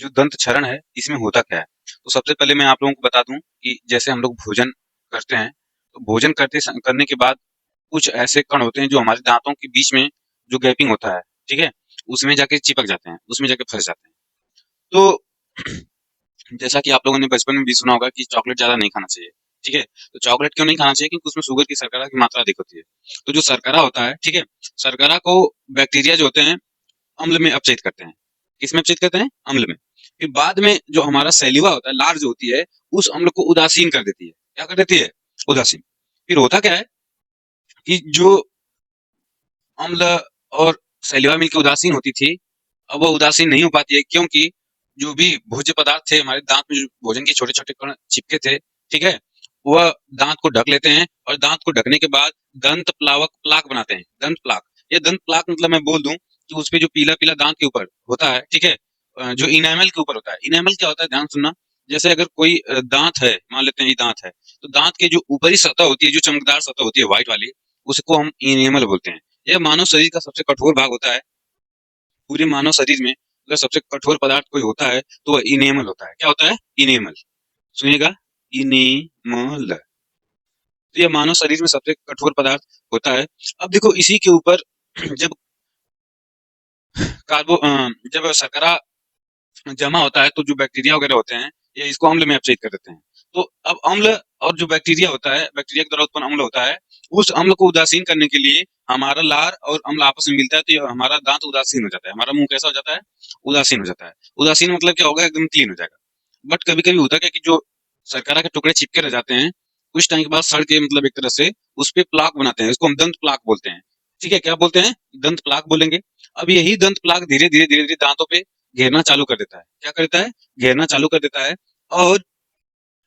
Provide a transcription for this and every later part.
जो दंत क्षरण है इसमें होता क्या है? तो सबसे पहले मैं आप लोगों को बता दूं कि जैसे हम लोग भोजन करते हैं, तो भोजन करने के बाद कुछ ऐसे कण होते हैं जो हमारे दांतों के बीच में जो गैपिंग होता है, ठीक है, उसमें जाके चिपक जाते हैं, उसमें जाके फंस जाते हैं। तो जैसा कि आप लोगों ने बचपन में भी सुना होगा कि चॉकलेट ज्यादा नहीं खाना चाहिए, ठीक है। तो चॉकलेट क्यों नहीं खाना चाहिए? क्योंकि उसमें शुगर की शर्करा की मात्रा अधिक होती है। तो जो शर्करा होता है, ठीक है, शर्करा को बैक्टीरिया जो होते हैं अम्ल में अपचयित करते हैं। किसमें अपचयित करते हैं? अम्ल में। फिर बाद में जो हमारा सैलिवा होता है, लार जो होती है, उस अम्ल को उदासीन कर देती है। क्या कर देती है? उदासीन। फिर होता क्या है कि जो अम्ल और सैलिवा मिलकर उदासीन होती थी, अब वो उदासीन नहीं हो पाती है, क्योंकि जो भी भोज्य पदार्थ थे हमारे दांत में, जो भोजन के छोटे छोटे कण चिपके थे, ठीक है, वह दांत को ढक लेते हैं, और दांत को ढकने के बाद दंत प्लावक प्लाक बनाते हैं। दंत प्लाक, ये दंत प्लाक मतलब मैं बोल दूं कि उसपे जो पीला पीला दांत के ऊपर होता है, ठीक है, जो इनेमल के ऊपर होता है। इनेमल क्या होता है, ध्यान सुनना। जैसे अगर कोई दांत है, मान लेते हैं ये दांत है, तो दांत के जो ऊपरी सतह होती है, जो चमकदार सतह होती है व्हाइट वाली, उसको हम इनेमल बोलते हैं। यह मानव शरीर का सबसे कठोर भाग होता है। पूरे मानव शरीर में अगर सबसे कठोर पदार्थ कोई होता है तो वह इनेमल होता है। क्या होता है? इनेमल। सुनिएगा, इनेमल। तो यह मानव शरीर में सबसे कठोर पदार्थ होता है। अब देखो, इसी के ऊपर जब कार्बो जब शर्करा जमा होता है, तो जो बैक्टीरिया वगैरह होते हैं, ये इसको अम्ल में अपचयित कर देते हैं। तो अब अम्ल और जो बैक्टीरिया होता है, बैक्टीरिया के द्वारा उत्पन्न अम्ल होता है, उस अम्ल को उदासीन करने के लिए हमारा लार और अम्ल आपस में मिलता है, तो ये हमारा दांत उदासीन हो जाता है। हमारा मुंह कैसा हो जाता है? उदासीन हो जाता है। उदासीन मतलब क्या होगा? एकदम क्लीन हो जाएगा। बट कभी कभी होता है क्या कि जो शर्करा के टुकड़े चिपके रह जाते हैं, कुछ टाइम के बाद सड़ के, मतलब एक तरह से उस पे प्लाक बनाते हैं। इसको हम दंत प्लाक बोलते हैं। ठीक है, क्या बोलते हैं? दंत प्लाक बोलेंगे। अब यही दंत प्लाक धीरे धीरे धीरे धीरे दांतों पे घेरना चालू कर देता है। क्या करता है? घेरना चालू कर देता है। और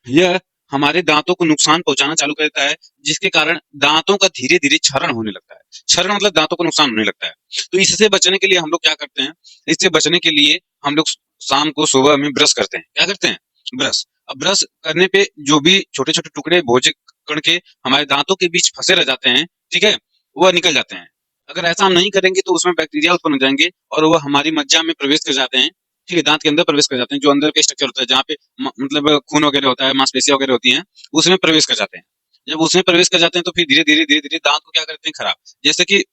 यह हमारे दांतों को नुकसान पहुंचाना चालू कर देता है, जिसके कारण दांतों का धीरे धीरे क्षरण होने लगता है। क्षरण मतलब दांतों को नुकसान होने लगता है। तो इससे बचने के लिए हम लोग क्या करते हैं? इससे बचने के लिए हम लोग शाम को, सुबह में ब्रश करते हैं। क्या करते हैं? ब्रश। अब ब्रश करने पे जो भी छोटे छोटे टुकड़े भोज्य कण के हमारे दांतों के बीच फंसे रह जाते हैं, ठीक है, वह निकल जाते हैं। अगर ऐसा हम नहीं करेंगे तो उसमें बैक्टीरिया उत्पन्न हो जाएंगे, और वह हमारी मज्जा में प्रवेश कर जाते हैं। ठीक है, दांत के अंदर प्रवेश कर जाते हैं। जो अंदर के स्ट्रक्चर होता है, जहाँ पे मतलब खून वगैरह होता है, मांसपेशियां वगैरह होती हैं, उसमें प्रवेश कर जाते हैं। जब उसमें प्रवेश कर जाते हैं तो फिर धीरे धीरे धीरे धीरे दांत को क्या करते हैं? खराब। जैसे कि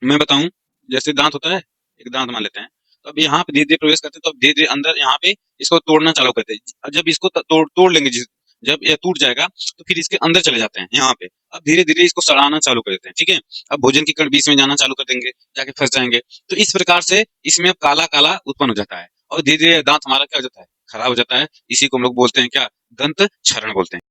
मैं बताऊं, जैसे दांत होता है, एक दांत मान लेते हैं, तो अब यहाँ पे धीरे धीरे प्रवेश करते हैं, तो अब धीरे धीरे अंदर यहाँ पे इसको तोड़ना चालू करते हैं। जब इसको तोड़ तोड़ लेंगे, जब ये टूट जाएगा, तो फिर इसके अंदर चले जाते हैं यहाँ पे। अब धीरे धीरे इसको सड़ाना चालू कर देते हैं। ठीक है, अब भोजन के कण बीच में जाना चालू कर देंगे, जाके फंस जाएंगे। तो इस प्रकार से इसमें अब काला काला उत्पन्न हो जाता है, और धीरे धीरे दांत हमारा क्या हो जाता है? खराब हो जाता है। इसी को हम लोग बोलते हैं क्या? दंत क्षरण बोलते हैं।